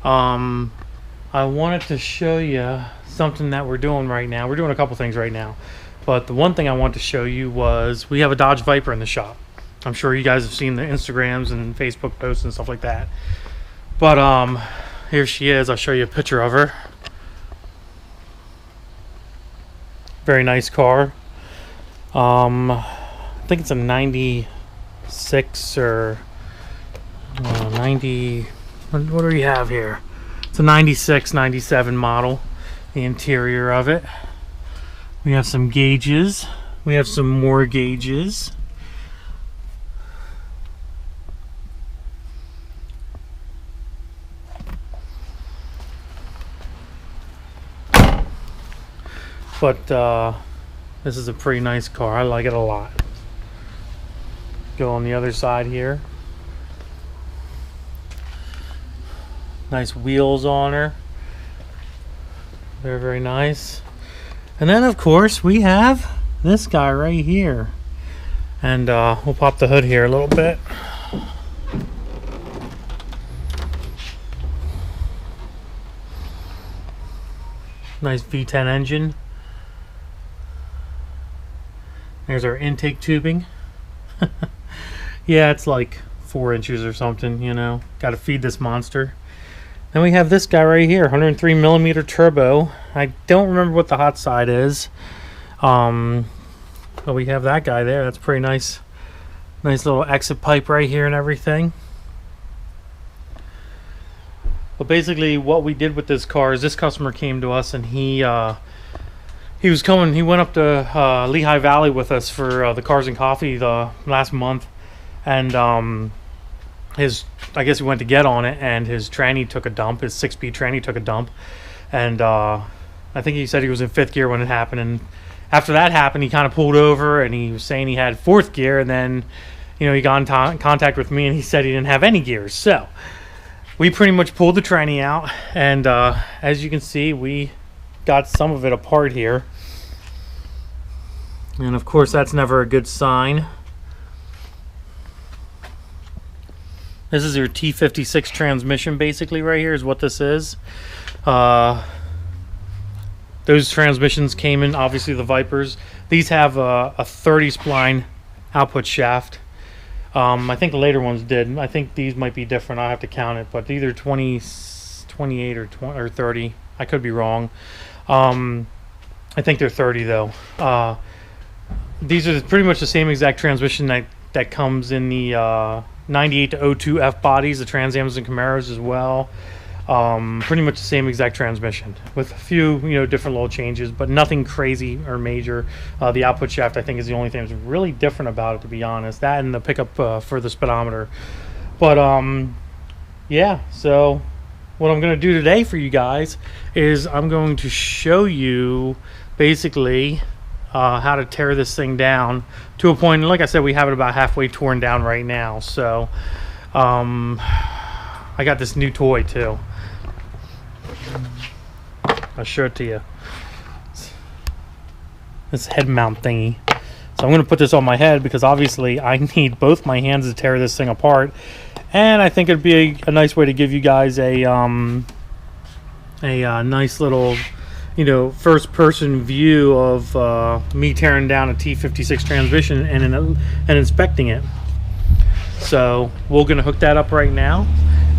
I wanted to show you something that we're doing right now. We're doing a couple things right now, but the one thing I wanted to show you was we have a Dodge Viper in the shop. I'm sure you guys have seen the Instagrams and Facebook posts and stuff like that. But here she is. I'll show you a picture of her. Very nice car. I think it's a 96 or 90. What do we have here? It's a 96, 97 model. The interior of it. We have some gauges. We have some more gauges. But this is a pretty nice car. I like it a lot. Go on the other side here. Nice wheels on her. Very, very nice. And then, of course, we have this guy right here. And we'll pop the hood here a little bit. Nice V10 engine. There's our intake tubing. Yeah, it's like 4 inches or something, you know. Got to feed this monster. Then we have this guy right here, 103mm turbo. I don't remember what the hot side is. But we have that guy there. That's pretty nice. Nice little exit pipe right here and everything. But basically what we did with this car is this customer came to us and he was coming, he went up to Lehigh Valley with us for the Cars and Coffee the last month. And I guess he went to get on it, and his tranny took a dump. His 6-speed tranny took a dump, and I think he said he was in 5th gear when it happened. And after that happened, he kind of pulled over, and he was saying he had 4th gear. And then, you know, he got in contact with me, and he said he didn't have any gears. So we pretty much pulled the tranny out, and as you can see, we got some of it apart here. And of course, that's never a good sign. This is your T56 transmission, basically, right here is what this is. Those transmissions came in, obviously, the Vipers. These have a 30 spline output shaft. I think the later ones did. I think these might be different. I'll have to count it, but either 20, 28 or 20 or 30. I could be wrong. I think they're 30 though. These are pretty much the same exact transmission that comes in the 98 to 02 F bodies, the Trans Ams and Camaros as well. Pretty much the same exact transmission with a few, you know, different little changes, but nothing crazy or major. The output shaft, I think, is the only thing that's really different about it, to be honest. That and the pickup for the speedometer. But yeah, so what I'm going to do today for you guys is I'm going to show you basically how to tear this thing down to a point. Like I said, we have it about halfway torn down right now. So I got this new toy too. I'll show it to you. This head mount thingy. So I'm going to put this on my head because obviously I need both my hands to tear this thing apart. And I think it'd be a nice way to give you guys a nice little, you know, first-person view of me tearing down a T56 transmission and inspecting it. So we're gonna hook that up right now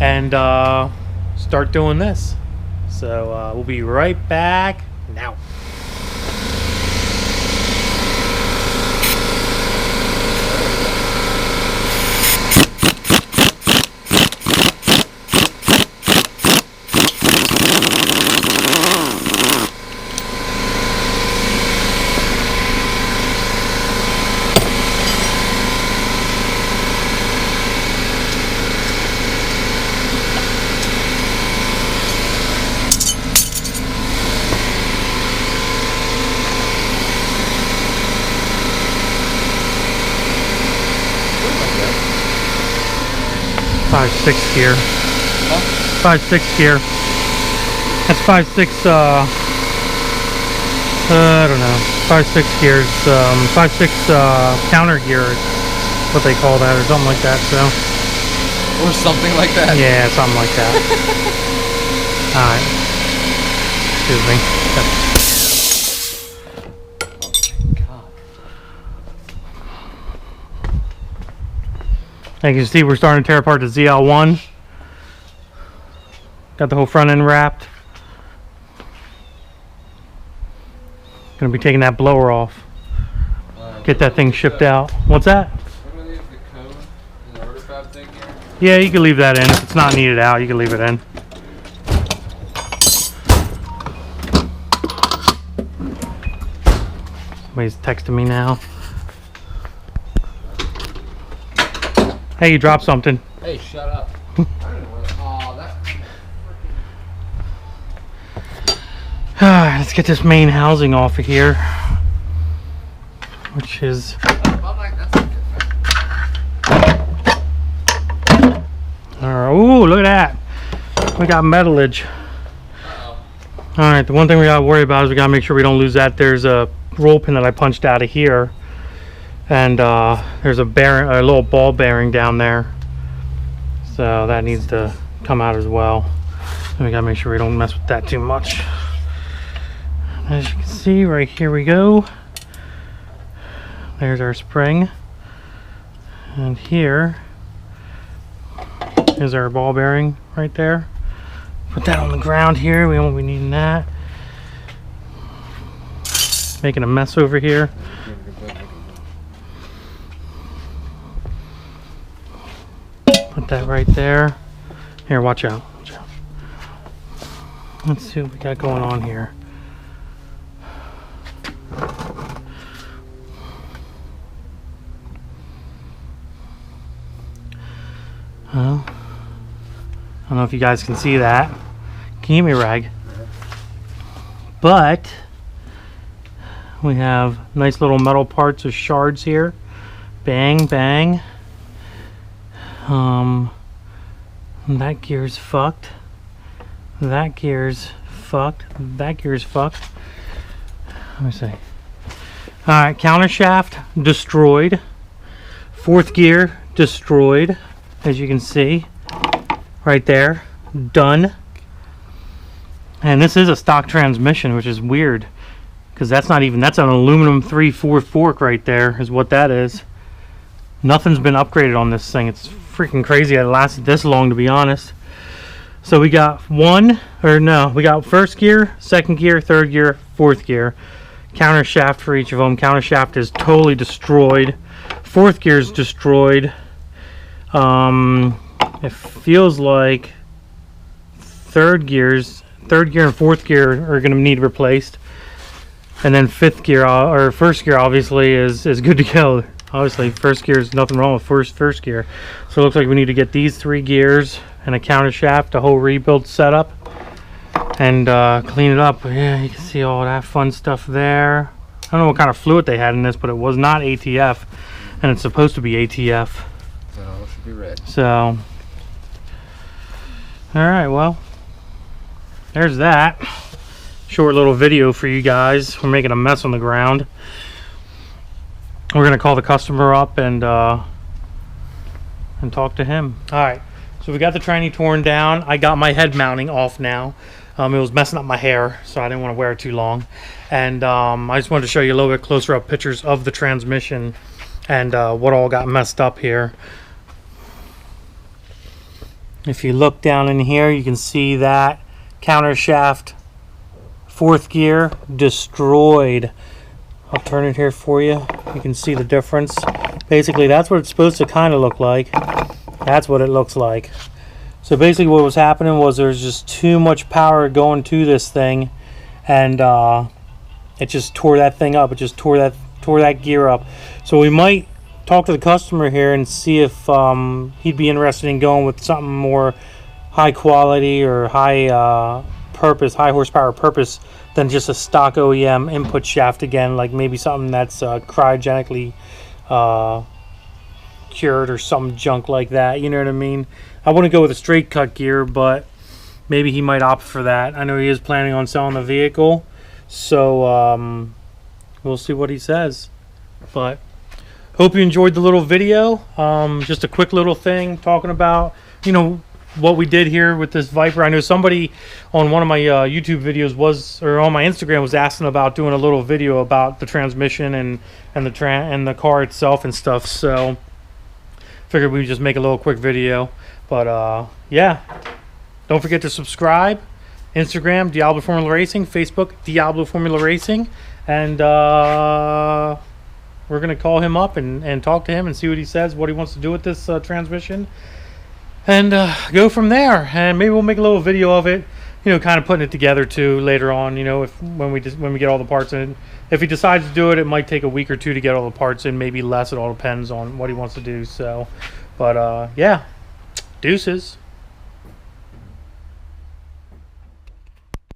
and start doing this. So we'll be right back now. Five, 6 gear. Huh? 5-6 gear. That's 5-6. I don't know. 5-6 gears. 5-6 counter gear. What they call that, or something like that. So. Or something like that. Yeah, something like that. Alright. Excuse me. As you can see, we're starting to tear apart the ZL1. Got the whole front end wrapped. Gonna be taking that blower off. Get that thing shipped out. What's that? I'm gonna leave the code in the order fab thing here. Yeah, you can leave that in. If it's not needed out, you can leave it in. Somebody's texting me now. Hey, you dropped something. Hey, shut up. I don't know what. Oh, that Let's get this main housing off of here, which is ooh, look at that. We got metalage. Alright, the one thing we gotta worry about is we gotta make sure we don't lose that. There's a roll pin that I punched out of here, and there's a bearing, a little ball bearing down there, so that needs to come out as well. And we gotta make sure we don't mess with that too much. As you can see, right here we go. There's our spring, and here is our ball bearing right there. Put that on the ground here. We won't be needing that. Making a mess over here. Put that right there. Here, watch out. Watch out. Let's see what we got going on here. Well, I don't know if you guys can see that. Can you hear me, Rag? But we have nice little metal parts of shards here. Bang, bang. That gear's fucked. That gear's fucked. That gear's fucked. Let me see. Alright, counter shaft destroyed. Fourth gear destroyed, as you can see. Right there. Done. And this is a stock transmission, which is weird, because that's not even, that's an aluminum 3/4 fork right there is what that is. Nothing's been upgraded on this thing. It's freaking crazy that it lasted this long, to be honest. So we got we got first gear, second gear, third gear, fourth gear. Counter shaft for each of them. Counter shaft is totally destroyed. Fourth gear is destroyed. It feels like third gear and fourth gear are going to need replaced, and then fifth gear or first gear obviously is good to go. Obviously first gear is nothing wrong with first gear, so it looks like we need to get these 3 gears and a counter shaft, a whole rebuild setup, and clean it up. But yeah, you can see all that fun stuff there. I don't know what kind of fluid they had in this, but it was not ATF, and it's supposed to be ATF. So it should be red. So alright, well, there's that. Short little video for you guys. We're making a mess on the ground. We're going to call the customer up and talk to him. Alright, so we got the tranny torn down. I got my head mounting off now. It was messing up my hair, so I didn't want to wear it too long. And I just wanted to show you a little bit closer up pictures of the transmission and what all got messed up here. If you look down in here, you can see that counter shaft, fourth gear, destroyed. I'll turn it here for you. You can see the difference. Basically, that's what it's supposed to kind of look like. That's what it looks like. So basically what was happening was there's just too much power going to this thing, and it just tore that thing up. It just tore that gear up. So we might talk to the customer here and see if he'd be interested in going with something more high quality or high horsepower purpose than just a stock OEM input shaft again, like maybe something that's cryogenically cured or some junk like that, you know what I mean? I wouldn't go with a straight cut gear, but maybe he might opt for that. I know he is planning on selling the vehicle, so we'll see what he says. But hope you enjoyed the little video. Just a quick little thing talking about, you know, what we did here with this Viper. I know somebody on one of my YouTube videos or on my Instagram was asking about doing a little video about the transmission and the car itself and stuff. So figured we'd just make a little quick video. But yeah, don't forget to subscribe. Instagram, Diablo Formula Racing. Facebook, Diablo Formula Racing. And we're going to call him up and talk to him and see what he says, what he wants to do with this transmission. And go from there. And maybe we'll make a little video of it, you know, kind of putting it together too later on, you know, when we get all the parts in. If he decides to do it, it might take a week or two to get all the parts in, maybe less. It all depends on what he wants to do. So, but yeah, deuces.